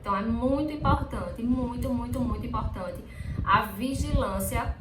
Então é muito importante, muito importante a vigilância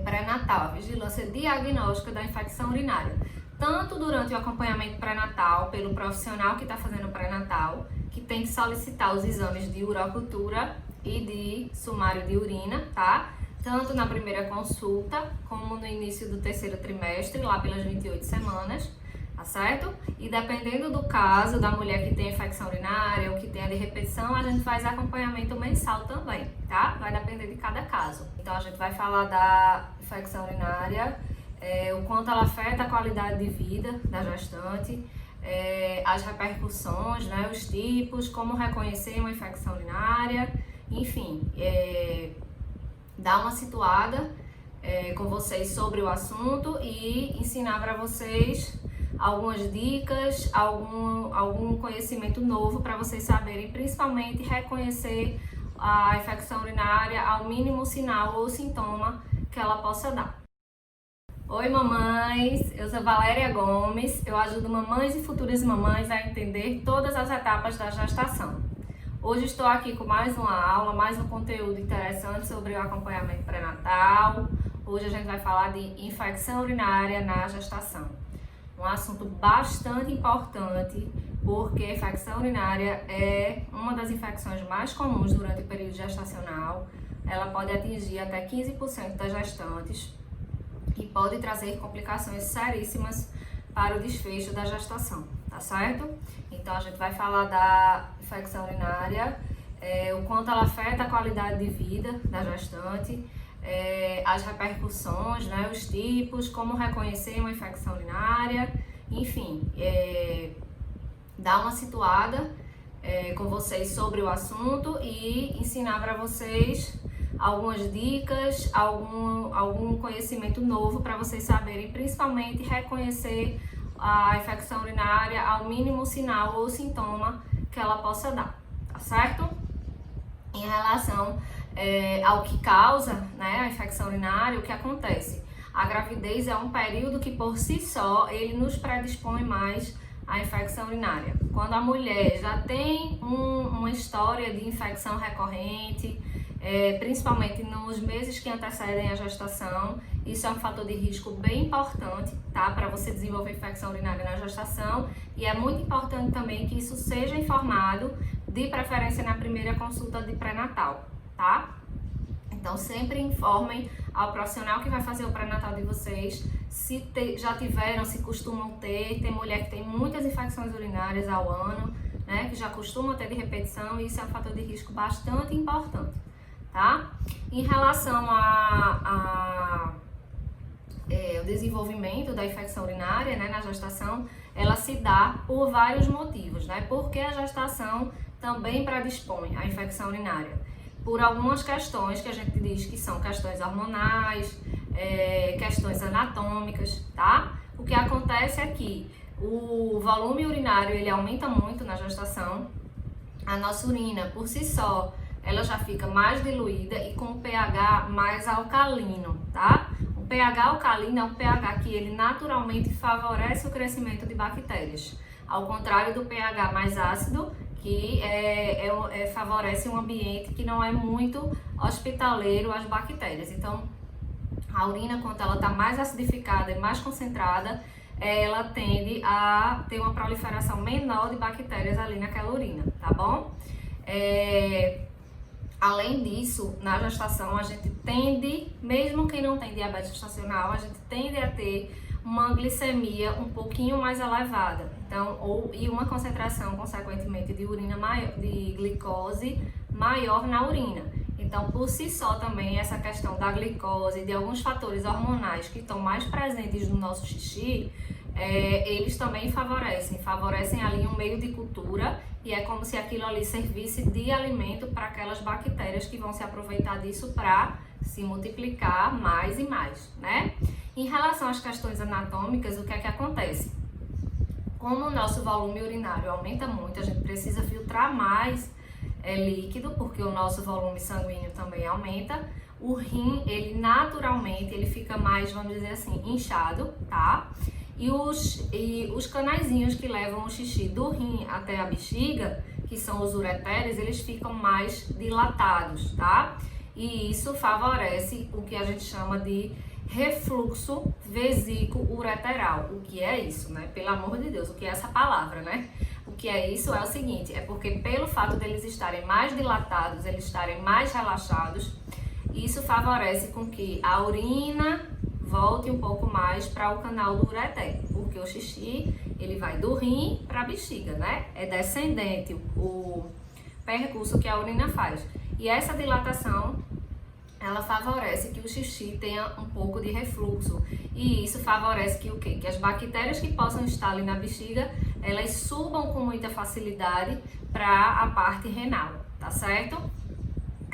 pré-natal, a vigilância diagnóstica da infecção urinária. Tanto durante o acompanhamento pré-natal, pelo profissional que está fazendo o pré-natal, que tem que solicitar os exames de urocultura e de sumário de urina, tá? Tanto na primeira consulta, como no início do terceiro trimestre, lá pelas 28 semanas, tá certo? E dependendo do caso, da mulher que tem infecção urinária ou que tenha de repetição, a gente faz acompanhamento mensal também, tá? Vai depender de cada caso. Então a gente vai falar da infecção urinária, o quanto ela afeta a qualidade de vida da gestante, as repercussões, né, os tipos, como reconhecer uma infecção urinária, enfim, dar uma situada com vocês sobre o assunto e ensinar para vocês algumas dicas, algum conhecimento novo para vocês saberem, principalmente reconhecer a infecção urinária ao mínimo sinal ou sintoma que ela possa dar. Oi mamães, eu sou Valéria Gomes, eu ajudo mamães e futuras mamães a entender todas as etapas da gestação. Hoje estou aqui com mais uma aula, mais um conteúdo interessante sobre o acompanhamento pré-natal. Hoje a gente vai falar de infecção urinária na gestação. Um assunto bastante importante, porque a infecção urinária é uma das infecções mais comuns durante o período gestacional. Ela pode atingir até 15% das gestantes e pode trazer complicações seríssimas para o desfecho da gestação, tá certo? Então a gente vai falar da infecção urinária, o quanto ela afeta a qualidade de vida da gestante, as repercussões, né, os tipos, como reconhecer uma infecção urinária, enfim, dar uma situada com vocês sobre o assunto e ensinar para vocês algumas dicas, algum conhecimento novo para vocês saberem, principalmente reconhecer a infecção urinária ao mínimo sinal ou sintoma que ela possa dar, tá certo? Em relação ao que causa, né, a infecção urinária, o que acontece? A gravidez é um período que por si só ele nos predispõe mais à infecção urinária. Quando a mulher já tem uma história de infecção recorrente, principalmente nos meses que antecedem a gestação, isso é um fator de risco bem importante, tá? Para você desenvolver infecção urinária na gestação, e é muito importante também que isso seja informado, de preferência na primeira consulta de pré-natal, tá? Então sempre informem ao profissional que vai fazer o pré-natal de vocês, se já tiveram, se costumam ter. Tem mulher que tem muitas infecções urinárias ao ano, né? Que já costumam ter de repetição, e isso é um fator de risco bastante importante, tá? Em relação o desenvolvimento da infecção urinária, né, na gestação, ela se dá por vários motivos, né? Porque a gestação também predispõe à infecção urinária. Por algumas questões que a gente diz que são questões hormonais, questões anatômicas, tá? O que acontece é que o volume urinário ele aumenta muito na gestação. A nossa urina, por si só, ela já fica mais diluída e com um pH mais alcalino, tá? O pH alcalino é um pH que ele naturalmente favorece o crescimento de bactérias, ao contrário do pH mais ácido, que favorece um ambiente que não é muito hospitaleiro às bactérias. Então, a urina, quando ela está mais acidificada e mais concentrada, ela tende a ter uma proliferação menor de bactérias ali naquela urina, tá bom? Além disso, na gestação, a gente tende, mesmo quem não tem diabetes gestacional, a gente tende a ter uma glicemia um pouquinho mais elevada, então, e uma concentração, consequentemente, de urina maior, de glicose maior na urina. Então, por si só também, essa questão da glicose, de alguns fatores hormonais que estão mais presentes no nosso xixi, eles também favorecem ali um meio de cultura, e é como se aquilo ali servisse de alimento para aquelas bactérias que vão se aproveitar disso para se multiplicar mais e mais, né? Em relação às questões anatômicas, o que é que acontece? Como o nosso volume urinário aumenta muito, a gente precisa filtrar mais líquido, porque o nosso volume sanguíneo também aumenta. O rim, ele naturalmente, ele fica mais, vamos dizer assim, inchado, tá? E os canaizinhos que levam o xixi do rim até a bexiga, que são os ureteres, eles ficam mais dilatados, tá? E isso favorece o que a gente chama de refluxo vesículo-ureteral. O que é isso, né? Pelo amor de Deus, o que é essa palavra, né? O que é isso é o seguinte, é porque pelo fato deles estarem mais dilatados, eles estarem mais relaxados, isso favorece com que a urina volte um pouco mais para o canal do ureter, porque o xixi, ele vai do rim para a bexiga, né? É descendente o percurso que a urina faz. E essa dilatação, ela favorece que o xixi tenha um pouco de refluxo. E isso favorece que o quê? Que as bactérias que possam estar ali na bexiga, elas subam com muita facilidade para a parte renal, tá certo?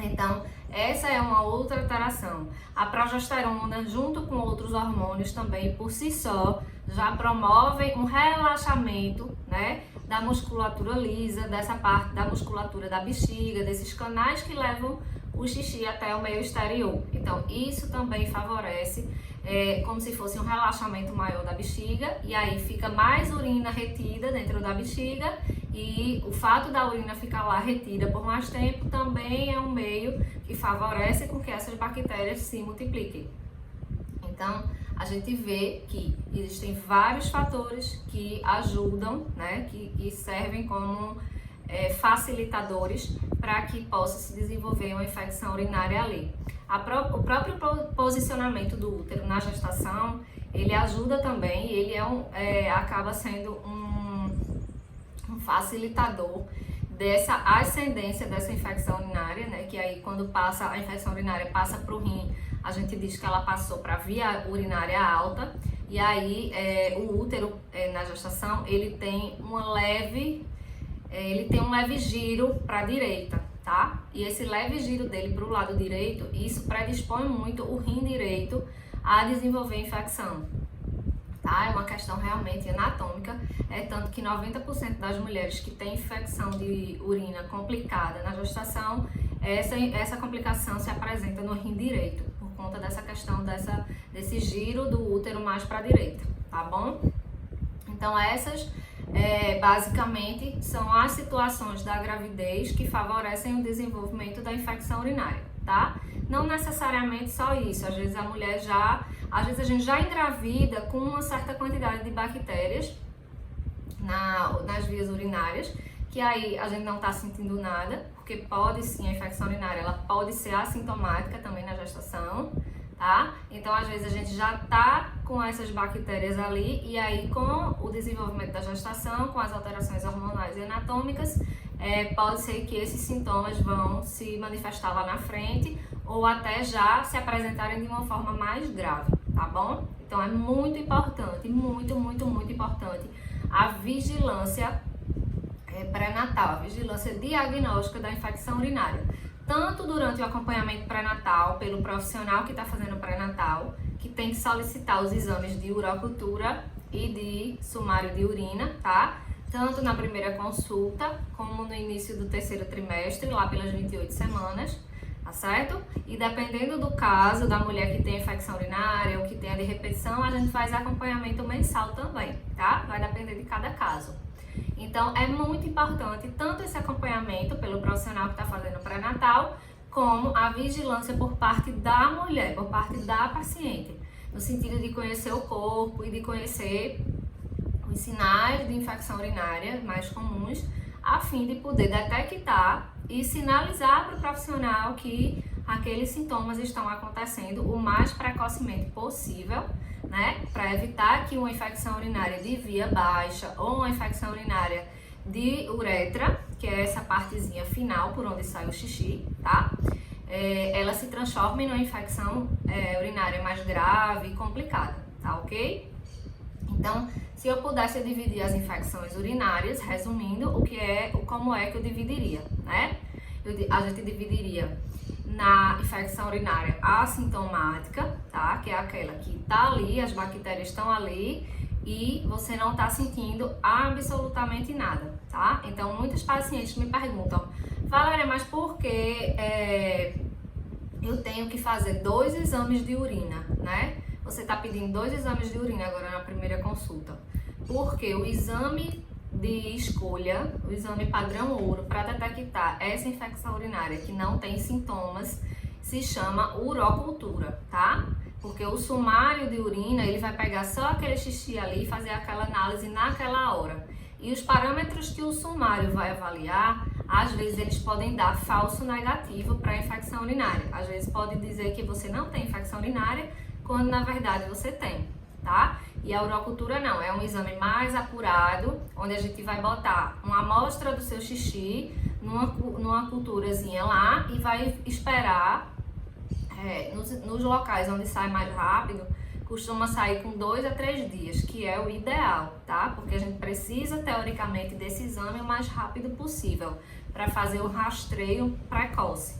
Então, essa é uma outra alteração. A progesterona, junto com outros hormônios também, por si só, já promovem um relaxamento, né, da musculatura lisa, dessa parte da musculatura da bexiga, desses canais que levam o xixi até o meio exterior. Então, isso também favorece, como se fosse um relaxamento maior da bexiga, e aí fica mais urina retida dentro da bexiga, e o fato da urina ficar lá retida por mais tempo também é um meio que favorece com que essas bactérias se multipliquem. Então, a gente vê que existem vários fatores que ajudam, né, que servem como facilitadores para que possa se desenvolver uma infecção urinária ali. O próprio posicionamento do útero na gestação, ele ajuda também, ele acaba sendo um facilitador dessa ascendência dessa infecção urinária, né? Que aí quando a infecção urinária passa para o rim, a gente diz que ela passou para a via urinária alta, e aí o útero na gestação ele tem um leve giro para a direita, tá? E esse leve giro dele para o lado direito, isso predispõe muito o rim direito a desenvolver infecção. Tá? É uma questão realmente anatômica, tanto que 90% das mulheres que têm infecção de urina complicada na gestação, essa complicação se apresenta no rim direito, por conta dessa questão desse giro do útero mais para a direita, tá bom? Então essas basicamente são as situações da gravidez que favorecem o desenvolvimento da infecção urinária, tá? Não necessariamente só isso, às vezes a gente já engravida com uma certa quantidade de bactérias nas vias urinárias, que aí a gente não está sentindo nada, porque pode sim, a infecção urinária, ela pode ser assintomática também na gestação, tá? Então, às vezes a gente já tá com essas bactérias ali, e aí com o desenvolvimento da gestação, com as alterações hormonais e anatômicas, pode ser que esses sintomas vão se manifestar lá na frente, ou até já se apresentarem de uma forma mais grave, tá bom? Então é muito importante, muito importante a vigilância pré-natal, a vigilância diagnóstica da infecção urinária, tanto durante o acompanhamento pré-natal pelo profissional que está fazendo pré-natal, que tem que solicitar os exames de urocultura e de sumário de urina, tá? Tanto na primeira consulta, como no início do terceiro trimestre, lá pelas 28 semanas, tá certo? E dependendo do caso da mulher que tem infecção urinária ou que tenha de repetição, a gente faz acompanhamento mensal também, tá? Vai depender de cada caso. Então, é muito importante tanto esse acompanhamento pelo profissional que está fazendo pré-natal, como a vigilância por parte da mulher, por parte da paciente, no sentido de conhecer o corpo e de conhecer os sinais de infecção urinária mais comuns, a fim de poder detectar e sinalizar para o profissional que aqueles sintomas estão acontecendo o mais precocemente possível, né? Para evitar que uma infecção urinária de via baixa ou uma infecção urinária de uretra, que é essa partezinha final por onde sai o xixi, tá? Ela se transforme numa infecção urinária mais grave e complicada, tá ok? Então, se eu pudesse dividir as infecções urinárias, resumindo, como é que eu dividiria, né? A gente dividiria na infecção urinária assintomática, tá? Que é aquela que tá ali, as bactérias estão ali e você não tá sentindo absolutamente nada, tá? Então, muitos pacientes me perguntam, Valéria, mas por que eu tenho que fazer 2 exames de urina, né? Você tá pedindo 2 exames de urina agora na primeira consulta, porque o exame de escolha, o exame padrão ouro, para detectar essa infecção urinária que não tem sintomas, se chama urocultura, tá? Porque o sumário de urina, ele vai pegar só aquele xixi ali e fazer aquela análise naquela hora. E os parâmetros que o sumário vai avaliar, às vezes eles podem dar falso negativo para a infecção urinária. Às vezes pode dizer que você não tem infecção urinária, quando na verdade você tem, tá? E a urocultura não, é um exame mais apurado, onde a gente vai botar uma amostra do seu xixi numa culturazinha lá e vai esperar nos locais onde sai mais rápido, costuma sair com 2 a 3 dias, que é o ideal, tá? Porque a gente precisa, teoricamente, desse exame o mais rápido possível para fazer o rastreio precoce,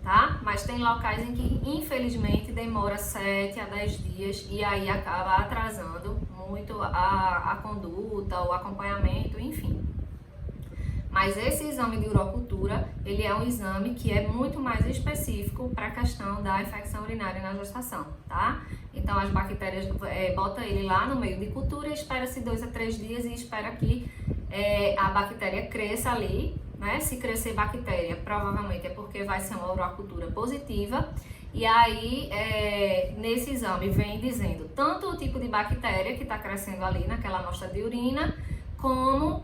tá? Mas tem locais em que, infelizmente, demora 7 a 10 dias e aí acaba atrasando muito a conduta, o acompanhamento, enfim. Mas esse exame de urocultura, ele é um exame que é muito mais específico para a questão da infecção urinária na gestação, tá? Então as bactérias, bota ele lá no meio de cultura, espera-se 2 a 3 dias e espera que a bactéria cresça ali, né? Se crescer bactéria, provavelmente é porque vai ser uma urocultura positiva. E aí, nesse exame vem dizendo tanto o tipo de bactéria que está crescendo ali naquela amostra de urina, como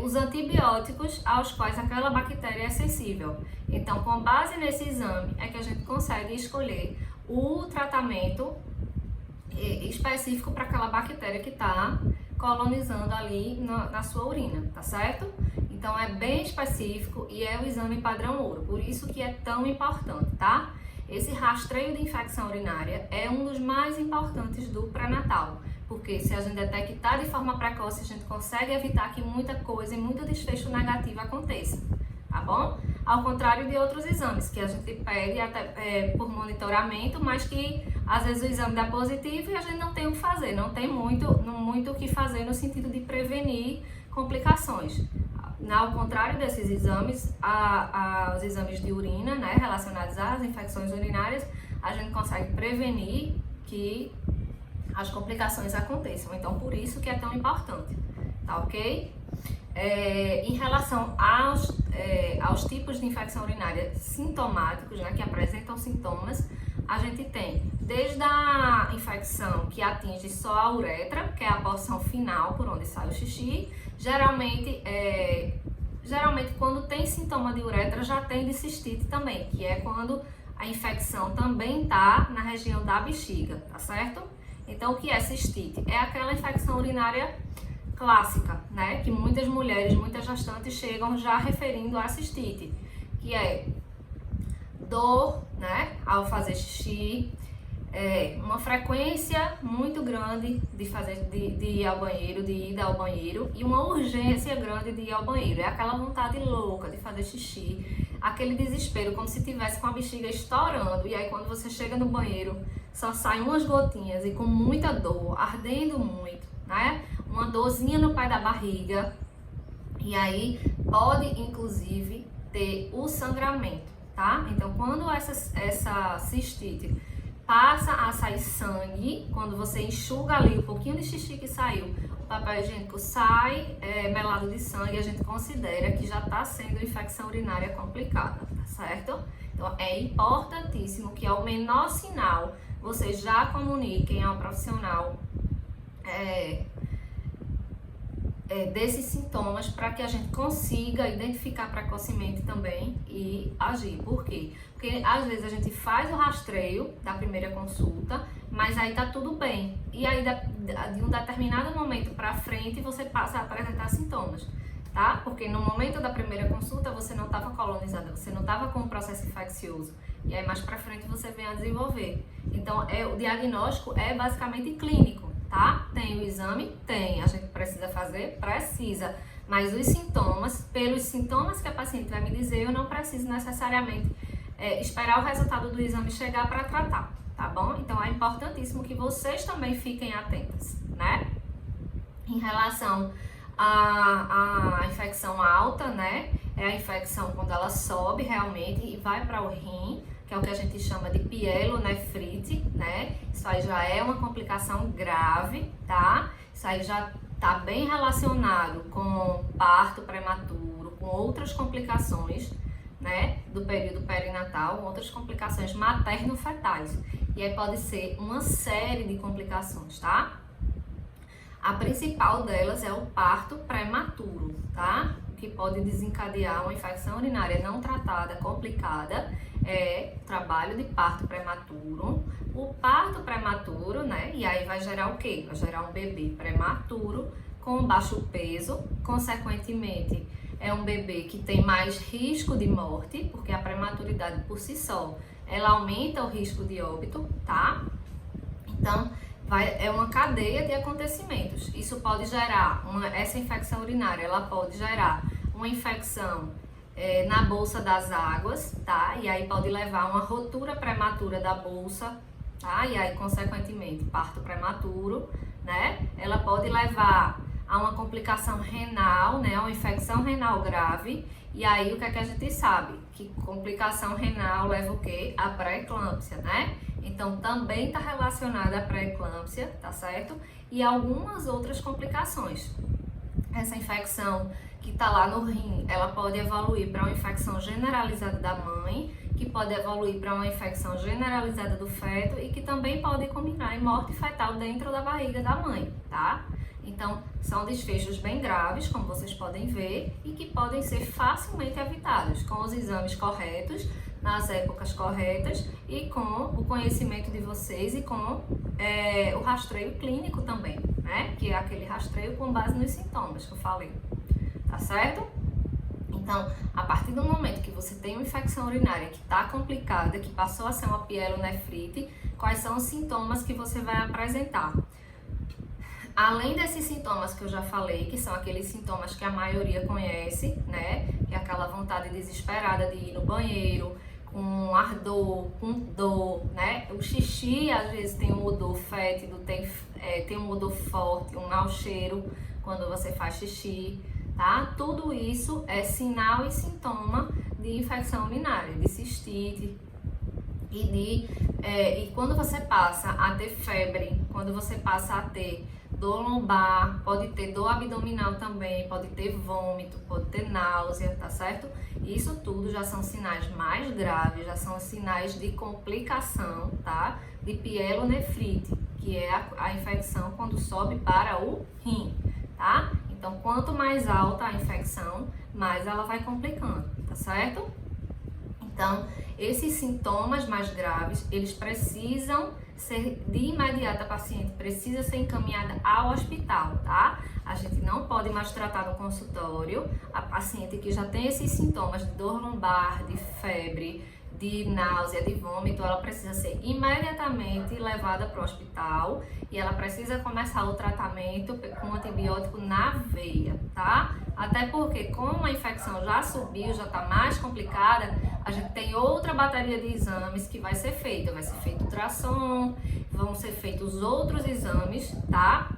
os antibióticos aos quais aquela bactéria é sensível. Então, com base nesse exame, é que a gente consegue escolher o tratamento específico para aquela bactéria que está colonizando ali na sua urina, tá certo? Então, é bem específico e é o exame padrão ouro, por isso que é tão importante, tá? Esse rastreio de infecção urinária é um dos mais importantes do pré-natal, porque se a gente detectar de forma precoce, a gente consegue evitar que muita coisa e muito desfecho negativo aconteça, tá bom? Ao contrário de outros exames, que a gente pede até por monitoramento, mas que às vezes o exame dá positivo e a gente não tem o que fazer, não tem muito o que fazer no sentido de prevenir complicações. Ao contrário desses exames, os exames de urina, né, relacionados às infecções urinárias, a gente consegue prevenir que as complicações aconteçam. Então, por isso que é tão importante, tá ok? Em relação aos tipos de infecção urinária sintomáticos, né, que apresentam sintomas, a gente tem desde a infecção que atinge só a uretra, que é a porção final por onde sai o xixi. Geralmente quando tem sintoma de uretra já tem de cistite também, que é quando a infecção também está na região da bexiga, tá certo? Então, o que é cistite? É aquela infecção urinária clássica, né? Que muitas mulheres, muitas gestantes chegam já referindo a cistite, que é dor, né? Ao fazer xixi, uma frequência muito grande de ir ao banheiro, de ida ao banheiro e uma urgência grande de ir ao banheiro. É aquela vontade louca de fazer xixi, aquele desespero, como se tivesse com a bexiga estourando. E aí quando você chega no banheiro, só saem umas gotinhas e com muita dor, ardendo muito, né? Uma dorzinha no pé da barriga. E aí pode, inclusive, ter o sangramento, tá? Então, quando essa cistite passa a sair sangue, quando você enxuga ali um pouquinho de xixi que saiu, o papel higiênico sai melado de sangue, a gente considera que já está sendo infecção urinária complicada, tá certo? Então, é importantíssimo que ao menor sinal, vocês já comuniquem ao profissional desses sintomas para que a gente consiga identificar precocemente também e agir. Por quê? Porque às vezes a gente faz o rastreio da primeira consulta, mas aí tá tudo bem. E aí de um determinado momento para frente você passa a apresentar sintomas, tá? Porque no momento da primeira consulta você não estava colonizada, você não estava com um processo infeccioso. E aí mais para frente você vem a desenvolver. Então o diagnóstico é basicamente clínico, tá? Tem o exame? Tem. A gente precisa fazer? Precisa. Mas os sintomas, pelos sintomas que a paciente vai me dizer, eu não preciso necessariamente esperar o resultado do exame chegar para tratar, tá bom? Então é importantíssimo que vocês também fiquem atentas, né? Em relação à infecção alta, né? É a infecção quando ela sobe realmente e vai para o rim, que é o que a gente chama de pielonefrite, né? Isso aí já é uma complicação grave, tá? Isso aí já está bem relacionado com parto prematuro, com outras complicações, né, do período perinatal, outras complicações materno-fetais. E aí pode ser uma série de complicações, tá? A principal delas é o parto prematuro, tá? O que pode desencadear uma infecção urinária não tratada, complicada, é o trabalho de parto prematuro. O parto prematuro, né? E aí vai gerar o quê? Vai gerar um bebê prematuro com baixo peso, consequentemente é um bebê que tem mais risco de morte, porque a prematuridade por si só, ela aumenta o risco de óbito, tá? Então, é uma cadeia de acontecimentos. Isso pode gerar, essa infecção urinária, ela pode gerar uma infecção na bolsa das águas, tá? E aí pode levar a uma rotura prematura da bolsa, tá? E aí, consequentemente, parto prematuro, né? Ela pode levar a uma complicação renal, né? Uma infecção renal grave. E aí, o que é que a gente sabe? Que complicação renal leva o quê? A pré-eclâmpsia, né? Então, também está relacionada à pré-eclâmpsia, tá certo? E algumas outras complicações. Essa infecção que está lá no rim, ela pode evoluir para uma infecção generalizada da mãe, que pode evoluir para uma infecção generalizada do feto e que também pode culminar em morte fetal dentro da barriga da mãe, tá? Então, são desfechos bem graves, como vocês podem ver, e que podem ser facilmente evitados com os exames corretos, nas épocas corretas e com o conhecimento de vocês e com o rastreio clínico também, né? Que é aquele rastreio com base nos sintomas que eu falei, tá certo? Então, a partir do momento que você tem uma infecção urinária que está complicada, que passou a ser uma pielonefrite, quais são os sintomas que você vai apresentar? Além desses sintomas que eu já falei, que são aqueles sintomas que a maioria conhece, né? Que é aquela vontade desesperada de ir no banheiro, com ardor, com dor, né? O xixi às vezes tem um odor fétido, tem um odor forte, um mau cheiro quando você faz xixi, tá? Tudo isso é sinal e sintoma de infecção urinária, de cistite. E quando você passa a ter febre, quando você passa a ter dor lombar, pode ter dor abdominal também, pode ter vômito, pode ter náusea, tá certo? Isso tudo já são sinais mais graves, já são sinais de complicação, tá? De pielonefrite, que é a infecção quando sobe para o rim, tá? Então, quanto mais alta a infecção, mais ela vai complicando, tá certo? Então, esses sintomas mais graves, eles precisam ser, de imediato a paciente precisa ser encaminhada ao hospital, tá? A gente não pode mais tratar no consultório a paciente que já tem esses sintomas de dor lombar, de febre, de náusea, de vômito, ela precisa ser imediatamente levada para o hospital e ela precisa começar o tratamento com antibiótico na veia, tá? Até porque como a infecção já subiu, já está mais complicada, a gente tem outra bateria de exames que vai ser feita. Vai ser feito ultrassom, vão ser feitos outros exames, tá?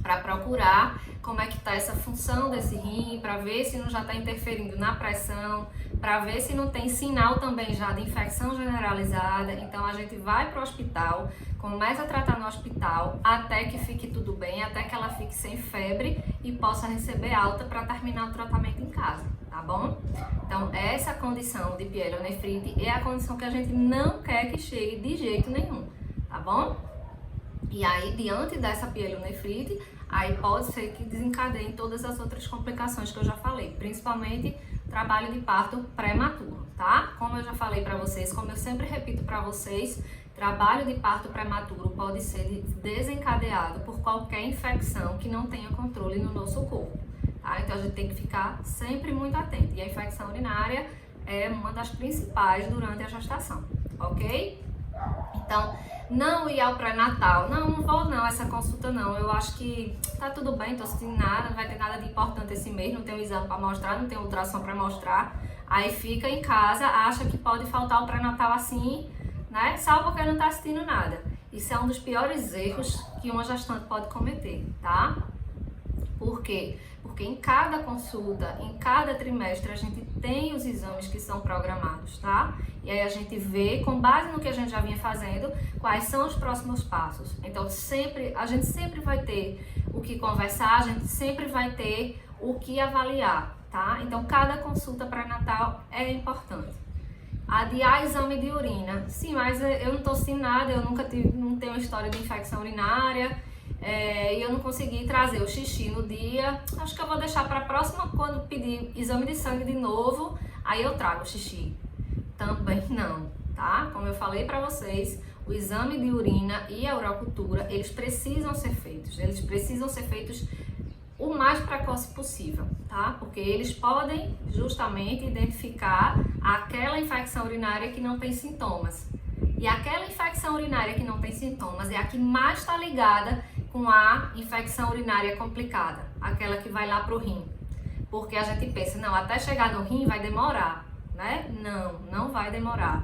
Para procurar como é que está essa função desse rim, para ver se não já está interferindo na pressão, para ver se não tem sinal também já de infecção generalizada. Então a gente vai para o hospital, começa a tratar no hospital até que fique tudo bem, até que ela fique sem febre e possa receber alta para terminar o tratamento em casa, tá bom? Então essa condição de pielonefrite é a condição que a gente não quer que chegue de jeito nenhum, tá bom? E aí, diante dessa pielonefrite, aí pode ser que desencadeiem todas as outras complicações que eu já falei, principalmente trabalho de parto prematuro, tá? Como eu já falei para vocês, como eu sempre repito para vocês, trabalho de parto prematuro pode ser desencadeado por qualquer infecção que não tenha controle no nosso corpo, tá? Então a gente tem que ficar sempre muito atento. E a infecção urinária é uma das principais durante a gestação, ok? Então, não ir ao pré-natal, não vou não, essa consulta não, eu acho que tá tudo bem, tô sentindo nada, não vai ter nada de importante esse mês, não tem um exame para mostrar, não tem ultrassom para mostrar, aí fica em casa, acha que pode faltar o pré-natal assim, né, só porque não tá sentindo nada. Isso é um dos piores erros que uma gestante pode cometer, tá? Por quê? Porque em cada consulta, em cada trimestre, a gente tem os exames que são programados, tá? E aí a gente vê, com base no que a gente já vinha fazendo, quais são os próximos passos. Então, a gente sempre vai ter o que conversar, a gente sempre vai ter o que avaliar, tá? Então, cada consulta pré-natal é importante. Adiar exame de urina. Sim, mas eu não tô sem nada, eu nunca não tenho história de infecção urinária, e eu não consegui trazer o xixi no dia. Acho que eu vou deixar para a próxima, quando pedir exame de sangue de novo, aí eu trago o xixi. Também não, tá? Como eu falei para vocês, o exame de urina e a urocultura, eles precisam ser feitos o mais precoce possível, tá? Porque eles podem justamente identificar aquela infecção urinária que não tem sintomas. E aquela infecção urinária que não tem sintomas é a que mais está ligada com a infecção urinária complicada, aquela que vai lá pro rim. Porque a gente pensa, não, até chegar no rim vai demorar, né? Não vai demorar.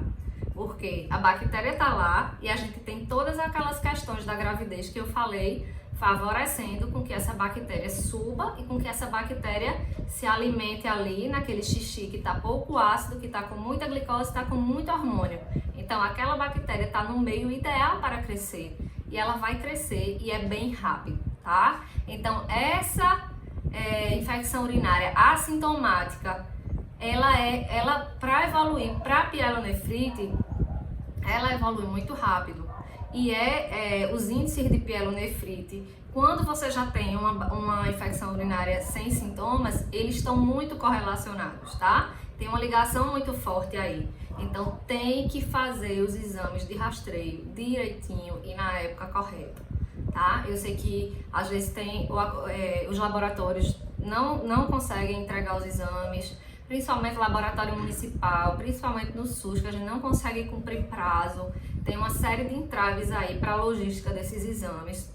Porque a bactéria tá lá e a gente tem todas aquelas questões da gravidez que eu falei, favorecendo com que essa bactéria suba e com que essa bactéria se alimente ali naquele xixi que está pouco ácido, que está com muita glicose, está com muito hormônio. Então aquela bactéria está no meio ideal para crescer e ela vai crescer e é bem rápido, tá? Então essa infecção urinária assintomática, ela para evoluir para pielonefrite, ela evolui muito rápido. E os índices de pielonefrite, quando você já tem uma infecção urinária sem sintomas, eles estão muito correlacionados, tá? Tem uma ligação muito forte aí. Então tem que fazer os exames de rastreio direitinho e na época correta, tá? Eu sei que às vezes os laboratórios não conseguem entregar os exames, principalmente o laboratório municipal, principalmente no SUS, que a gente não consegue cumprir prazo. Tem uma série de entraves aí para a logística desses exames,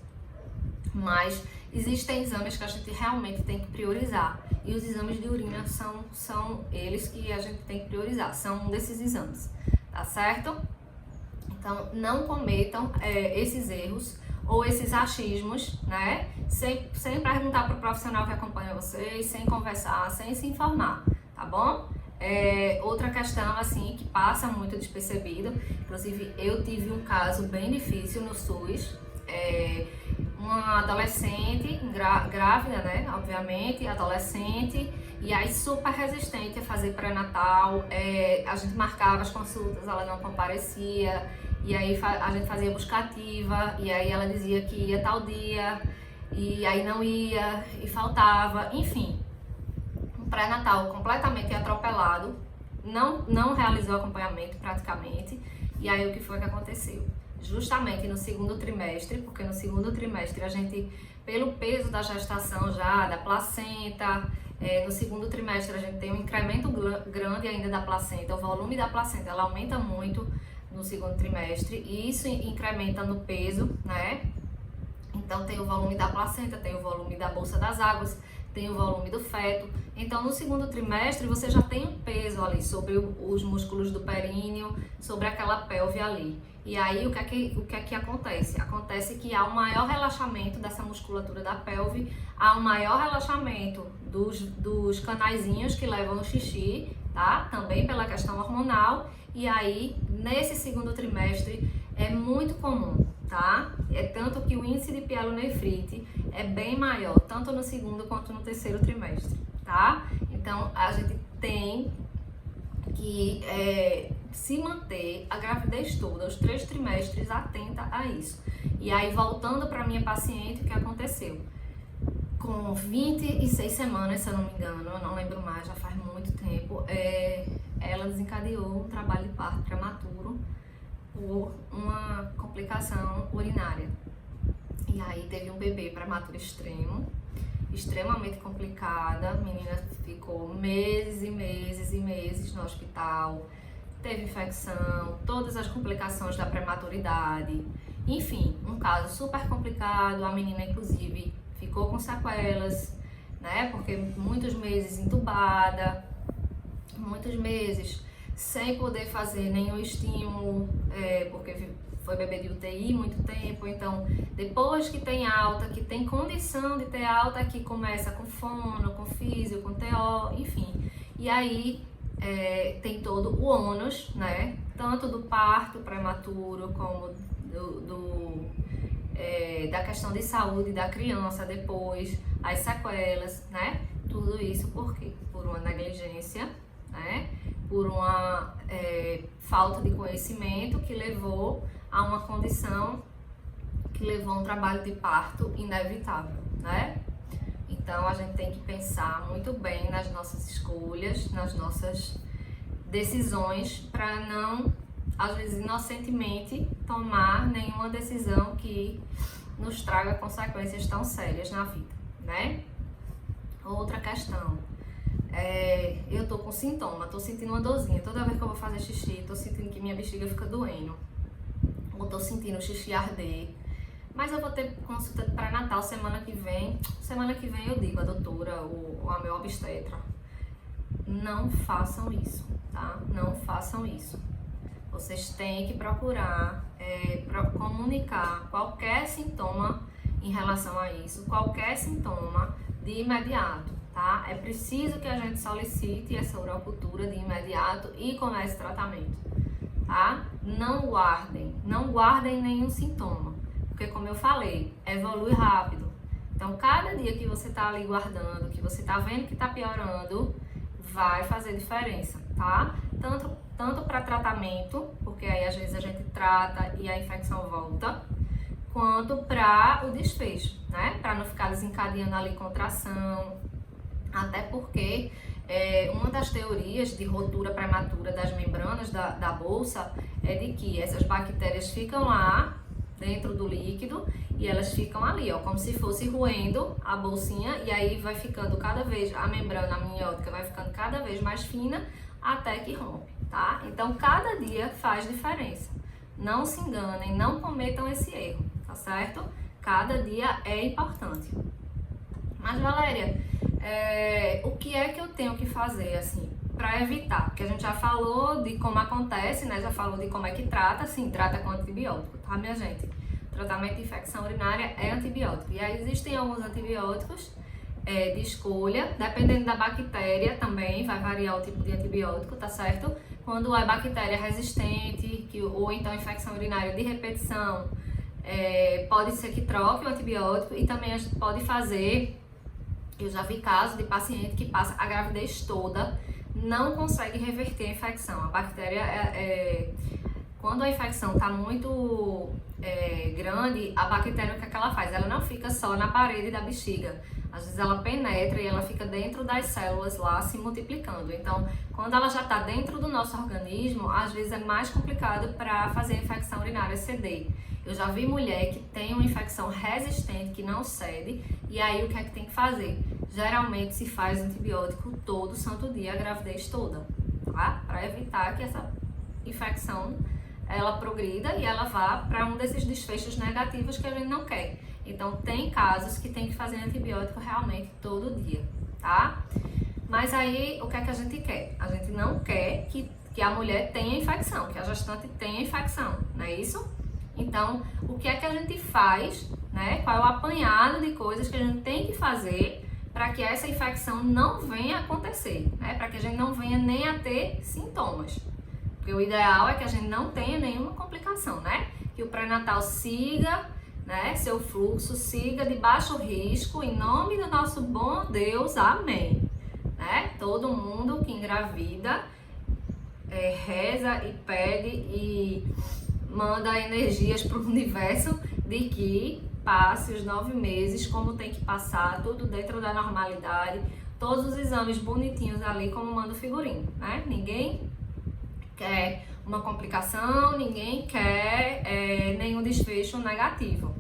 mas existem exames que a gente realmente tem que priorizar. E os exames de urina são eles que a gente tem que priorizar, são um desses exames, tá certo? Então, não cometam esses erros ou esses achismos, né? Sem perguntar para o profissional que acompanha vocês, sem conversar, sem se informar, tá bom? Outra questão assim que passa muito despercebido, inclusive eu tive um caso bem difícil no SUS, uma adolescente grávida, né, obviamente, adolescente, e aí super resistente a fazer pré-natal, a gente marcava as consultas, ela não comparecia, e aí a gente fazia buscativa, e aí ela dizia que ia tal dia, e aí não ia, e faltava, enfim. Pré-natal completamente atropelado, não realizou acompanhamento praticamente, e aí o que foi que aconteceu? Justamente no segundo trimestre, porque no segundo trimestre a gente, pelo peso da gestação já, da placenta, no segundo trimestre a gente tem um incremento grande ainda da placenta, o volume da placenta ela aumenta muito no segundo trimestre, e isso incrementa no peso, né? Então tem o volume da placenta, tem o volume da bolsa das águas, tem o volume do feto. Então, no segundo trimestre, você já tem um peso ali sobre os músculos do períneo, sobre aquela pelve ali. E aí, o que é que acontece? Acontece que há um maior relaxamento dessa musculatura da pelve, há um maior relaxamento dos canaizinhos que levam o xixi, tá? Também pela questão hormonal. E aí, nesse segundo trimestre, é muito comum, tá? Tanto que o índice de pielonefrite é bem maior, tanto no segundo quanto no terceiro trimestre, tá? Então, a gente tem que se manter a gravidez toda, os 3 trimestres, atenta a isso. E aí, voltando para minha paciente, o que aconteceu? Com 26 semanas, se eu não me engano, eu não lembro mais, já faz muito tempo, ela desencadeou um trabalho de parto prematuro por uma complicação urinária. E aí teve um bebê prematuro extremamente complicada, a menina ficou meses e meses e meses no hospital, teve infecção, todas as complicações da prematuridade, enfim, um caso super complicado, a menina inclusive ficou com sequelas, né, porque muitos meses entubada, muitos meses sem poder fazer nenhum estímulo, porque foi bebê de UTI muito tempo, então depois que tem alta, que tem condição de ter alta, que começa com fono, com físio, com TO, enfim. E aí tem todo o ônus, né? Tanto do parto prematuro como da questão de saúde da criança depois, as sequelas, né? Tudo isso por quê? Por uma negligência, né? Por uma falta de conhecimento que levou a uma condição que levou a um trabalho de parto inevitável, né? Então a gente tem que pensar muito bem nas nossas escolhas, nas nossas decisões, para não, às vezes inocentemente, tomar nenhuma decisão que nos traga consequências tão sérias na vida, né? Outra questão, eu tô com sintoma, tô sentindo uma dorzinha, toda vez que eu vou fazer xixi, tô sentindo que minha bexiga fica doendo, ou tô sentindo o xixi arder, mas eu vou ter consulta de pré-natal semana que vem eu digo à doutora ou a meu obstetra, não façam isso, tá? Não façam isso. Vocês têm que procurar comunicar qualquer sintoma em relação a isso, qualquer sintoma de imediato, tá? É preciso que a gente solicite essa urocultura de imediato e comece tratamento, tá? Não guardem nenhum sintoma, porque como eu falei, evolui rápido. Então, cada dia que você tá ali guardando, que você tá vendo que tá piorando, vai fazer diferença, tá? Tanto para tratamento, porque aí às vezes a gente trata e a infecção volta, quanto para o desfecho, né? Para não ficar desencadeando ali contração, até porque uma das teorias de rotura prematura das membranas da bolsa é de que essas bactérias ficam lá dentro do líquido e elas ficam ali, ó, como se fosse roendo a bolsinha, e aí vai ficando cada vez, a membrana amniótica vai ficando cada vez mais fina até que rompe, tá? Então cada dia faz diferença. Não se enganem, não cometam esse erro, tá certo? Cada dia é importante. Mas Valéria, o que é que eu tenho que fazer, assim, para evitar? Porque a gente já falou de como acontece, né? Já falou de como é que trata, sim, trata com antibiótico, tá, minha gente? Tratamento de infecção urinária é antibiótico. E aí existem alguns antibióticos de escolha, dependendo da bactéria também, vai variar o tipo de antibiótico, tá certo? Quando é bactéria resistente, ou então infecção urinária de repetição, pode ser que troque o antibiótico, e também a gente pode fazer, eu já vi casos de paciente que passa a gravidez toda, não consegue reverter a infecção. A bactéria, quando a infecção está muito grande, a bactéria, o que é que ela faz? Ela não fica só na parede da bexiga. Às vezes ela penetra e ela fica dentro das células lá se multiplicando. Então, quando ela já está dentro do nosso organismo, às vezes é mais complicado para fazer a infecção urinária ceder. Eu já vi mulher que tem uma infecção resistente que não cede, e aí o que é que tem que fazer? Geralmente se faz antibiótico todo santo dia, a gravidez toda, tá? Para evitar que essa infecção ela progrida e ela vá para um desses desfechos negativos que a gente não quer. Então, tem casos que tem que fazer antibiótico realmente todo dia, tá? Mas aí, o que é que a gente quer? A gente não quer que a mulher tenha infecção, que a gestante tenha infecção, não é isso? Então, o que é que a gente faz, né? Qual é o apanhado de coisas que a gente tem que fazer para que essa infecção não venha a acontecer, né? Para que a gente não venha nem a ter sintomas. Porque o ideal é que a gente não tenha nenhuma complicação, né? Que o pré-natal siga, né? Seu fluxo siga de baixo risco, em nome do nosso bom Deus, amém. Né? Todo mundo que engravida reza e pede e manda energias para o universo de que passe os 9 meses como tem que passar, tudo dentro da normalidade, todos os exames bonitinhos ali como manda o figurino, né? Ninguém quer uma complicação, ninguém quer nenhum desfecho negativo.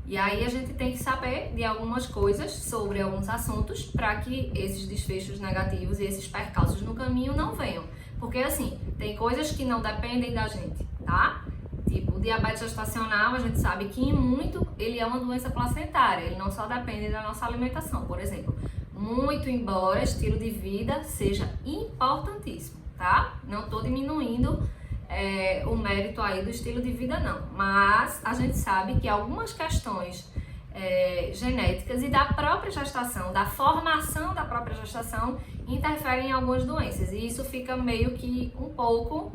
E aí a gente tem que saber de algumas coisas sobre alguns assuntos para que esses desfechos negativos e esses percalços no caminho não venham. Porque assim, tem coisas que não dependem da gente, tá? Tipo, o diabetes gestacional, a gente sabe que em muito ele é uma doença placentária, ele não só depende da nossa alimentação, por exemplo. Muito embora estilo de vida seja importantíssimo. tá? Não tô diminuindo o mérito aí do estilo de vida, não. Mas a gente sabe que algumas questões genéticas e da própria gestação, da formação da própria gestação, interferem em algumas doenças. E isso fica meio que um pouco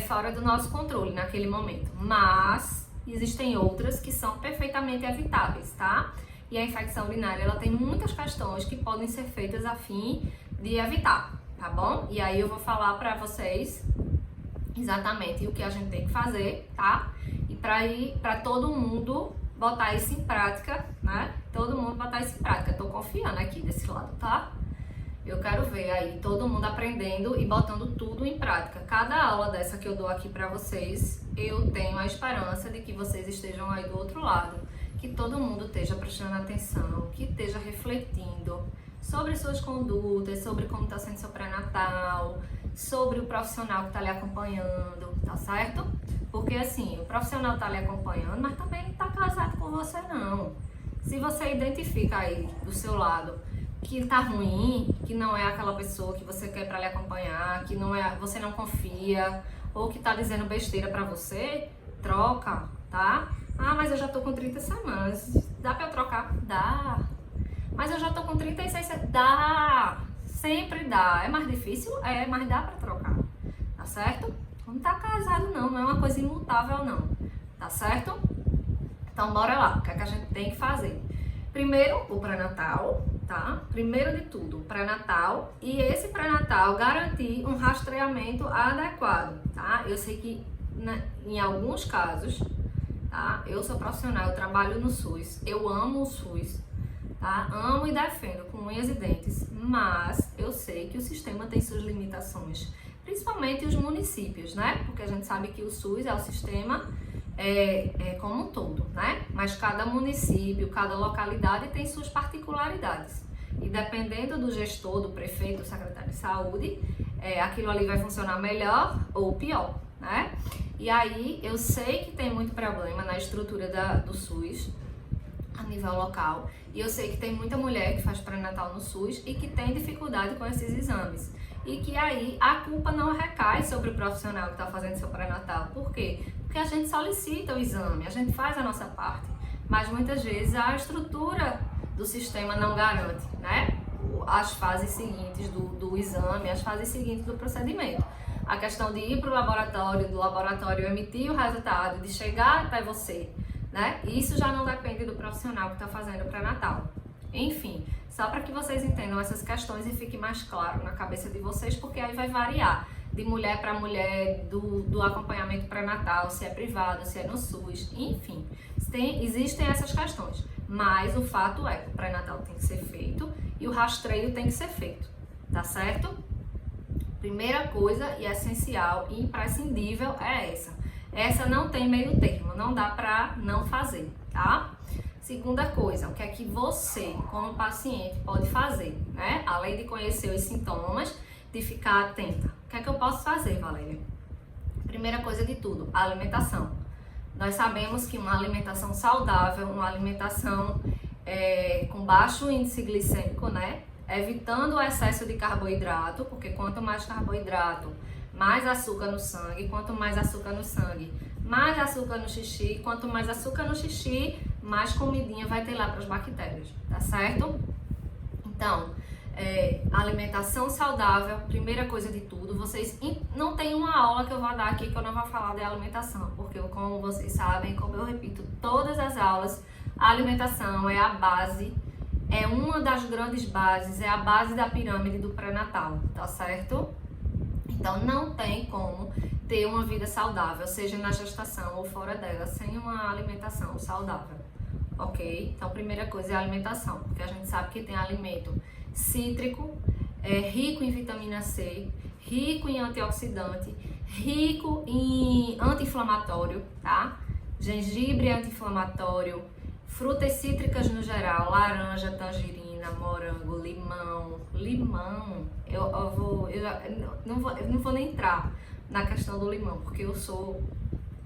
fora do nosso controle naquele momento. Mas existem outras que são perfeitamente evitáveis, tá? E a infecção urinária, ela tem muitas questões que podem ser feitas a fim de evitar, tá bom? E aí eu vou falar pra vocês exatamente o que a gente tem que fazer, tá? E pra todo mundo botar isso em prática, né? Todo mundo botar isso em prática. Tô confiando aqui desse lado, tá? Eu quero ver aí todo mundo aprendendo e botando tudo em prática. Cada aula dessa que eu dou aqui pra vocês, eu tenho a esperança de que vocês estejam aí do outro lado, que todo mundo esteja prestando atenção, que esteja refletindo sobre suas condutas, sobre como está sendo seu pré-natal, sobre o profissional que está lhe acompanhando, tá certo? Porque assim, o profissional está lhe acompanhando, mas também não está casado com você não. Se você identifica aí do seu lado que tá ruim, que não é aquela pessoa que você quer para lhe acompanhar, que não é, você não confia, ou que tá dizendo besteira para você, troca, tá? Ah, mas eu já tô com 30 semanas, dá para eu trocar? Dá. Mas eu já tô com 36 semanas, dá. Sempre dá. É mais difícil? É, mas dá para trocar, tá certo? Não tá casado não, não é uma coisa imutável não, tá certo? Então bora lá, o que é que a gente tem que fazer? Primeiro, o pré-natal, tá? Primeiro de tudo, o pré-natal, e esse pré-natal garantir um rastreamento adequado, tá? Eu sei que em alguns casos, tá? Eu sou profissional, eu trabalho no SUS, eu amo o SUS, tá? Amo e defendo com unhas e dentes, mas eu sei que o sistema tem suas limitações, principalmente os municípios, né? Porque a gente sabe que o SUS é o sistema como um todo, né? Mas cada município, cada localidade tem suas particularidades. E dependendo do gestor, do prefeito, do secretário de saúde, aquilo ali vai funcionar melhor ou pior, né? E aí eu sei que tem muito problema na estrutura do SUS a nível local. E eu sei que tem muita mulher que faz pré-natal no SUS e que tem dificuldade com esses exames. E que aí a culpa não recai sobre o profissional que está fazendo seu pré-natal. Por quê? Porque a gente solicita o exame, a gente faz a nossa parte. Mas muitas vezes a estrutura do sistema não garante, né? As fases seguintes do exame, as fases seguintes do procedimento. A questão de ir para o laboratório, do laboratório emitir o resultado, de chegar até você, né? Isso já não depende do profissional que está fazendo o pré-natal. Enfim, só para que vocês entendam essas questões e fique mais claro na cabeça de vocês, porque aí vai variar de mulher para mulher, do acompanhamento pré-natal, se é privado, se é no SUS, enfim. Existem essas questões, mas o fato é que o pré-natal tem que ser feito e o rastreio tem que ser feito, tá certo? Primeira coisa e essencial e imprescindível é essa. Essa não tem meio termo, não dá pra não fazer, tá? Segunda coisa, o que é que você, como paciente, pode fazer, né? Além de conhecer os sintomas, de ficar atenta. O que é que eu posso fazer, Valéria? Primeira coisa de tudo, a alimentação. Nós sabemos que uma alimentação saudável, uma alimentação com baixo índice glicêmico, né? Evitando o excesso de carboidrato, porque quanto mais carboidrato, mais açúcar no sangue, quanto mais açúcar no sangue, mais açúcar no xixi, quanto mais açúcar no xixi, mais comidinha vai ter lá para as bactérias, tá certo? Então, alimentação saudável, primeira coisa de tudo. Vocês não tem uma aula que eu vou dar aqui que eu não vou falar de alimentação, porque como vocês sabem, como eu repito todas as aulas, a alimentação é a base, é uma das grandes bases, é a base da pirâmide do pré-natal, tá certo? Então não tem como ter uma vida saudável, seja na gestação ou fora dela, sem uma alimentação saudável, ok? Então primeira coisa é a alimentação, porque a gente sabe que tem alimento cítrico, rico em vitamina C, rico em antioxidante, rico em anti-inflamatório, tá? Gengibre anti-inflamatório, frutas cítricas no geral, laranja, tangerina, morango, limão. Eu não vou nem entrar na questão do limão, porque eu sou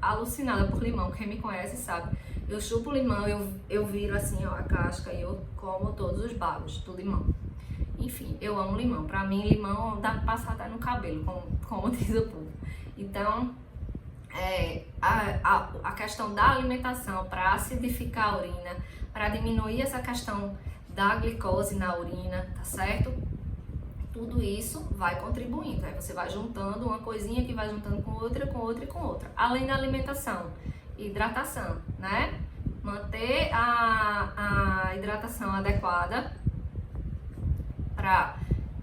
alucinada por limão. Quem me conhece sabe. Eu chupo limão, eu viro assim, ó, a casca e eu como todos os bagos do limão. Enfim, eu amo limão. Pra mim, limão dá pra passar até no cabelo, como diz o povo. Então, a questão da alimentação para acidificar a urina, para diminuir essa questão da glicose na urina, tá certo? Tudo isso vai contribuindo, aí você vai juntando uma coisinha que vai juntando com outra, com outra e com outra. Além da alimentação, hidratação, né? Manter a hidratação adequada para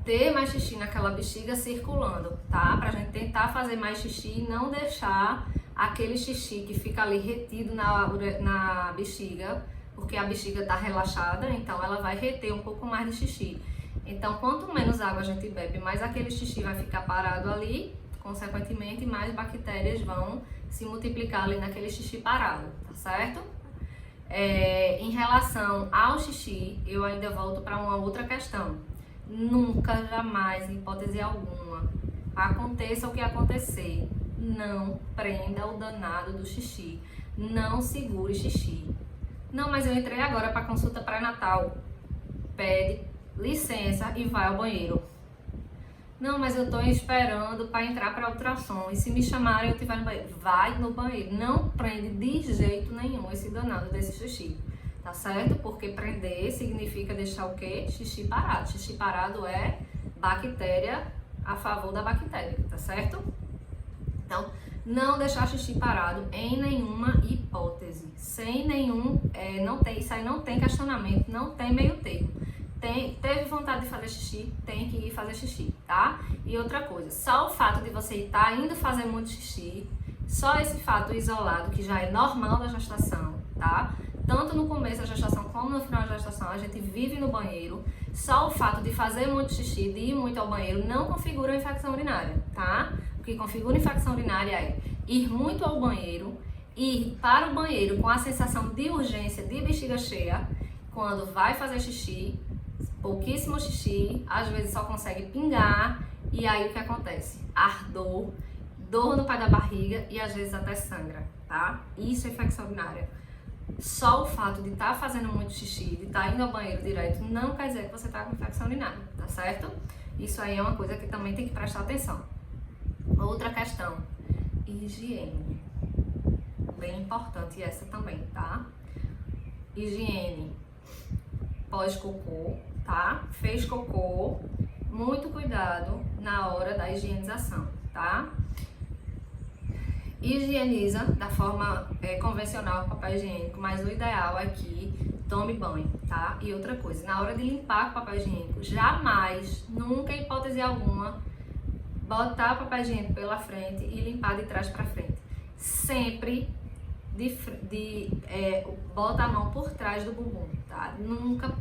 ter mais xixi naquela bexiga circulando, tá? Pra gente tentar fazer mais xixi e não deixar aquele xixi que fica ali retido na bexiga, porque a bexiga tá relaxada, então ela vai reter um pouco mais de xixi. Então, quanto menos água a gente bebe, mais aquele xixi vai ficar parado ali, consequentemente, mais bactérias vão se multiplicar ali naquele xixi parado, tá certo? Em relação ao xixi, eu ainda volto para uma outra questão. Nunca, jamais, em hipótese alguma, aconteça o que acontecer, não prenda o danado do xixi, não segure xixi. Não, mas eu entrei agora para consulta pré-natal. Pede licença e vai ao banheiro. Não, mas eu estou esperando para entrar para ultrassom. E se me chamarem eu estiver no banheiro, vai no banheiro. Não prende de jeito nenhum esse danado desse xixi, tá certo? Porque prender significa deixar o quê? Xixi parado. Xixi parado é bactéria a favor da bactéria, tá certo? Então, não deixar xixi parado em nenhuma hipótese. Sem nenhum, isso aí não tem questionamento, não tem meio termo. Teve vontade de fazer xixi, tem que ir fazer xixi, tá? E outra coisa, só o fato de você estar indo fazer muito xixi, só esse fato isolado, que já é normal da gestação, tá? Tanto no começo da gestação como no final da gestação, a gente vive no banheiro. Só o fato de fazer muito xixi, de ir muito ao banheiro, não configura infecção urinária, tá? O que configura infecção urinária é ir muito ao banheiro, ir para o banheiro com a sensação de urgência, de bexiga cheia, quando vai fazer xixi, pouquíssimo xixi, às vezes só consegue pingar, e aí o que acontece? Ardor, dor no pé da barriga e às vezes até sangra, tá? Isso é infecção urinária. Só o fato de estar fazendo muito xixi, de estar indo ao banheiro direto, não quer dizer que você está com infecção urinária, tá certo? Isso aí é uma coisa que também tem que prestar atenção. Outra questão, higiene. Bem importante essa também, tá? Higiene pós-cocô, tá? Fez cocô, muito cuidado na hora da higienização, tá? Higieniza da forma convencional com papel higiênico, mas o ideal é que tome banho, tá? E outra coisa, na hora de limpar com papel higiênico, jamais, nunca, em hipótese alguma, botar o papel higiênico pela frente e limpar de trás para frente. Sempre bota a mão por trás do bumbum, tá? Nunca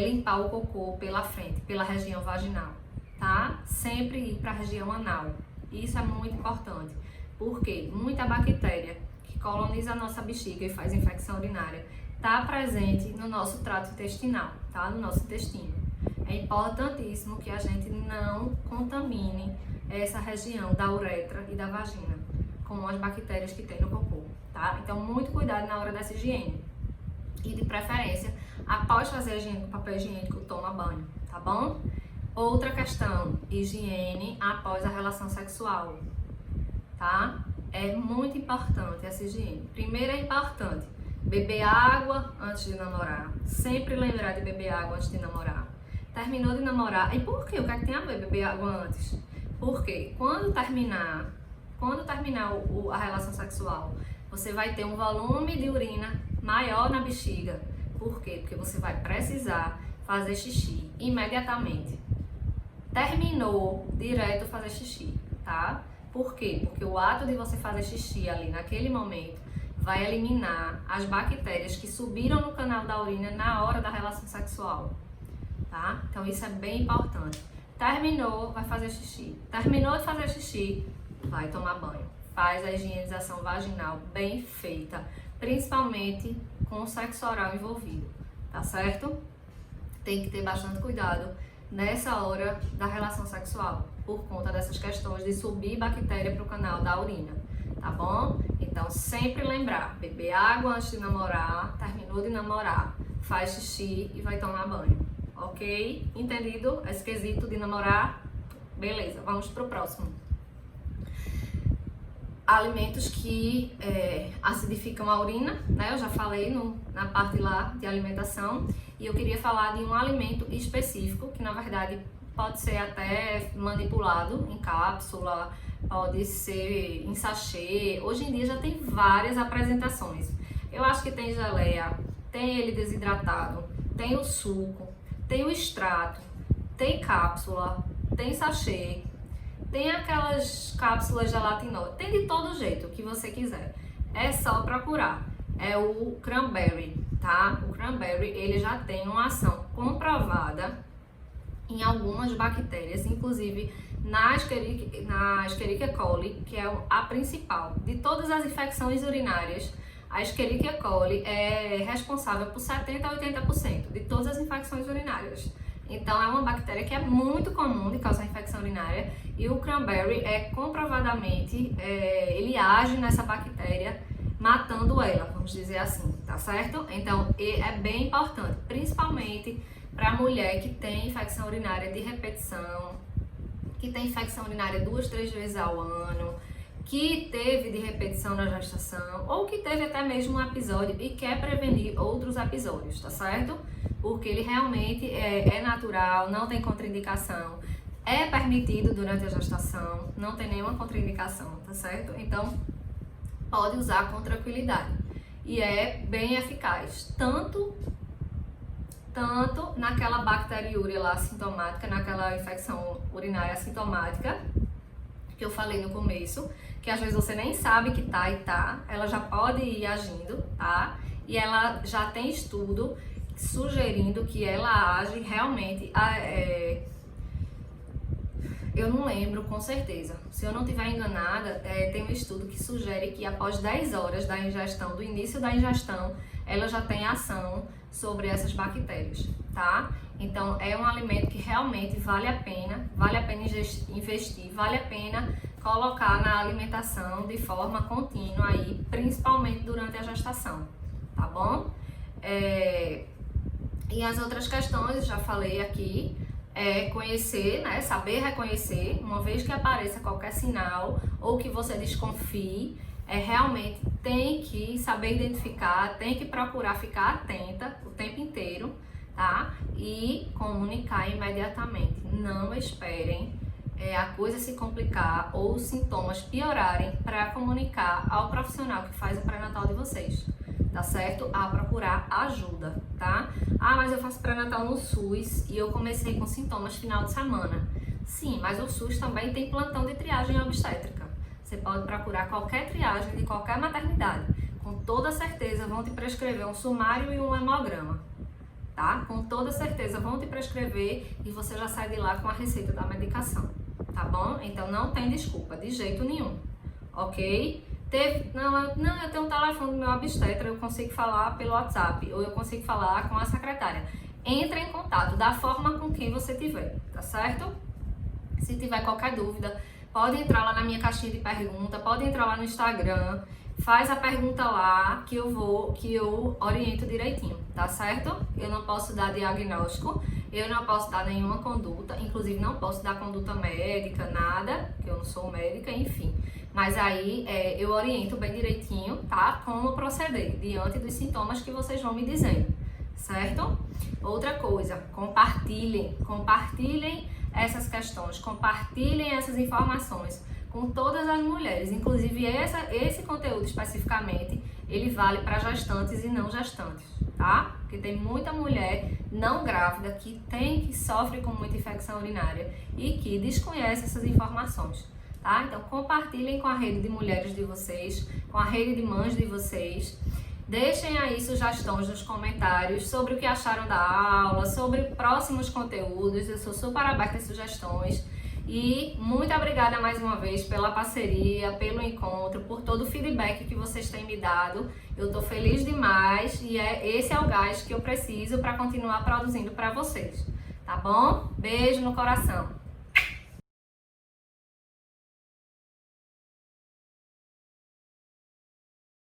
limpar o cocô pela frente, pela região vaginal, tá? Sempre ir para a região anal. Isso é muito importante, porque muita bactéria que coloniza a nossa bexiga e faz infecção urinária está presente no nosso trato intestinal, tá? No nosso intestino. É importantíssimo que a gente não contamine essa região da uretra e da vagina com as bactérias que tem no cocô, tá? Então, muito cuidado na hora dessa higiene. E de preferência, após fazer a higiene com papel higiênico, toma banho, tá bom? Outra questão, higiene após a relação sexual, tá? É muito importante essa higiene. Primeiro é importante beber água antes de namorar. Sempre lembrar de beber água antes de namorar. Terminou de namorar, e por quê? O que é que tem a ver beber água antes? Porque quando terminar a relação sexual, você vai ter um volume de urina maior na bexiga. Por quê? Porque você vai precisar fazer xixi imediatamente. Terminou, direto fazer xixi, tá? Por quê? Porque o ato de você fazer xixi ali naquele momento vai eliminar as bactérias que subiram no canal da urina na hora da relação sexual, tá? Então isso é bem importante. Terminou, vai fazer xixi. Terminou de fazer xixi, vai tomar banho. Faz a higienização vaginal bem feita, principalmente com o sexo oral envolvido, tá certo? Tem que ter bastante cuidado nessa hora da relação sexual, por conta dessas questões de subir bactéria para o canal da urina, tá bom? Então, sempre lembrar, beber água antes de namorar, terminou de namorar, faz xixi e vai tomar banho, ok? Entendido? Esse quesito de namorar? Beleza, vamos pro próximo. Alimentos que acidificam a urina, né? Eu já falei na parte lá de alimentação. E eu queria falar de um alimento específico, que na verdade pode ser até manipulado em cápsula, pode ser em sachê. Hoje em dia já tem várias apresentações. Eu acho que tem geleia, tem ele desidratado, tem o suco, tem o extrato, tem cápsula, tem sachê, tem aquelas cápsulas gelatinosas, tem de todo jeito que você quiser. É só procurar. É o cranberry, tá? O cranberry, ele já tem uma ação comprovada em algumas bactérias, inclusive na Escherichia coli, que é a principal de todas as infecções urinárias. A Escherichia coli é responsável por 70% a 80% de todas as infecções urinárias. Então, é uma bactéria que é muito comum de causar infecção urinária, e o cranberry comprovadamente, ele age nessa bactéria, matando ela, vamos dizer assim, tá certo? Então, é bem importante, principalmente para a mulher que tem infecção urinária de repetição, que tem infecção urinária 2, 3 vezes ao ano, que teve de repetição na gestação, ou que teve até mesmo um episódio e quer prevenir outros episódios, tá certo? Porque ele realmente é natural, não tem contraindicação, é permitido durante a gestação, não tem nenhuma contraindicação, tá certo? Então, pode usar com tranquilidade. E é bem eficaz, tanto naquela bacteriúria lá assintomática, naquela infecção urinária assintomática, que eu falei no começo, que às vezes você nem sabe que tá, ela já pode ir agindo, tá? E ela já tem estudo sugerindo que ela age realmente, eu não lembro com certeza, se eu não estiver enganada, tem um estudo que sugere que após 10 horas da ingestão, do início da ingestão, ela já tem ação sobre essas bactérias, tá? Então, é um alimento que realmente vale a pena investir, vale a pena colocar na alimentação de forma contínua aí, principalmente durante a gestação, tá bom? E as outras questões, já falei aqui, conhecer, né? Saber reconhecer, uma vez que apareça qualquer sinal ou que você desconfie, realmente tem que saber identificar, tem que procurar ficar atenta o tempo inteiro, tá? E comunicar imediatamente. Não esperem a coisa se complicar ou os sintomas piorarem para comunicar ao profissional que faz o pré-natal de vocês, tá certo? A procurar ajuda, tá? Ah, mas eu faço pré-natal no SUS e eu comecei com sintomas final de semana. Sim, mas o SUS também tem plantão de triagem obstétrica. Você pode procurar qualquer triagem de qualquer maternidade. Com toda certeza vão te prescrever um sumário e um hemograma, tá? Com toda certeza vão te prescrever e você já sai de lá com a receita da medicação, tá bom? Então não tem desculpa, de jeito nenhum, ok? Eu tenho um telefone do meu obstetra, eu consigo falar pelo WhatsApp ou eu consigo falar com a secretária. Entre em contato da forma com quem você tiver, tá certo? Se tiver qualquer dúvida, pode entrar lá na minha caixinha de pergunta, pode entrar lá no Instagram, faz a pergunta lá que eu oriento direitinho, tá certo? Eu não posso dar diagnóstico, eu não posso dar nenhuma conduta, inclusive não posso dar conduta médica, nada, que eu não sou médica, enfim. Mas aí eu oriento bem direitinho, tá? Como proceder diante dos sintomas que vocês vão me dizendo, certo? Outra coisa, compartilhem essas questões, compartilhem essas informações com todas as mulheres, inclusive esse conteúdo especificamente, ele vale para gestantes e não gestantes, tá? Porque tem muita mulher não grávida que sofre com muita infecção urinária e que desconhece essas informações, tá? Então compartilhem com a rede de mulheres de vocês, com a rede de mães de vocês. Deixem aí sugestões nos comentários sobre o que acharam da aula, sobre próximos conteúdos, eu sou super aberta a sugestões. E muito obrigada mais uma vez pela parceria, pelo encontro, por todo o feedback que vocês têm me dado. Eu tô feliz demais e esse é o gás que eu preciso para continuar produzindo para vocês, tá bom? Beijo no coração!